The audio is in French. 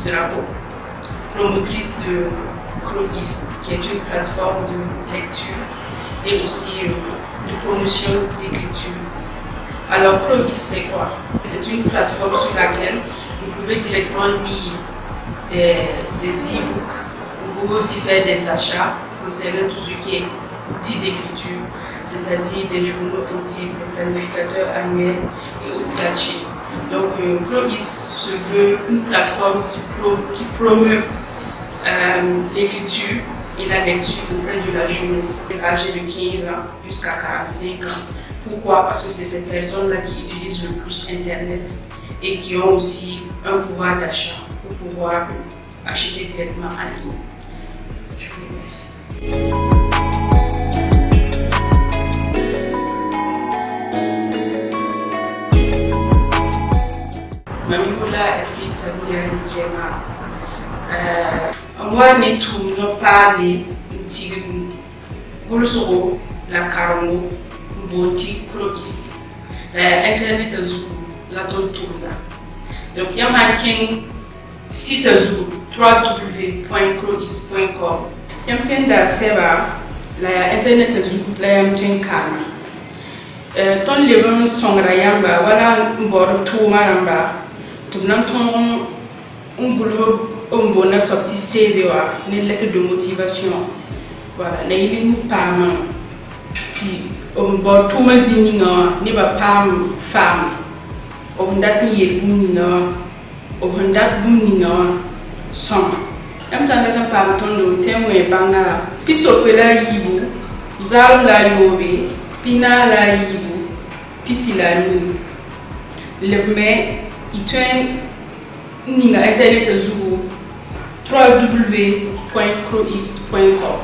drapeau, promotrice de 𝗘𝗶𝗲𝗍, qui est une plateforme de lecture et aussi de promotion d'écriture. Alors 𝗘𝗶𝗲𝗍, c'est quoi? C'est une plateforme sur laquelle vous pouvez directement lire des e-books. Vous pouvez aussi faire des achats concernant tout ce qui est outils d'écriture, c'est-à-dire des journaux intimes, des planificateurs annuels et autres gadgets. Donc 𝗘𝗶𝗲𝗍 se veut une plateforme qui promeut l'écriture et la lecture auprès de la jeunesse âgée de 15 ans jusqu'à 45 ans. Pourquoi? Parce que c'est ces personnes-là qui utilisent le plus Internet et qui ont aussi un pouvoir d'achat pour pouvoir acheter directement en ligne. Je vous remercie. Mamikola elle fait moi ne tout parler tigre bolsoro la carambo bonti 𝗘𝗶𝗲𝗍 la internet azul la tontourda donc il y a un site azul www.𝗘𝗶𝗲𝗍𝗺.com il y a un serveur la internet azul la yamten calme ton lebon songra yamba wala mbor tumaramba tumnan ton ungulho na sorti CV wa une lettre de motivation voilà na yili pam ti bo tuma zininga ni ba pam femme ndati yelbunga ndat bunninga som am sa ndata pam tondo temwe banga piso pela yibu zalu la yobe pina la yibu pisila ni le itwen ninga internet azulu www.𝗘𝗶𝗲𝗍𝗺.com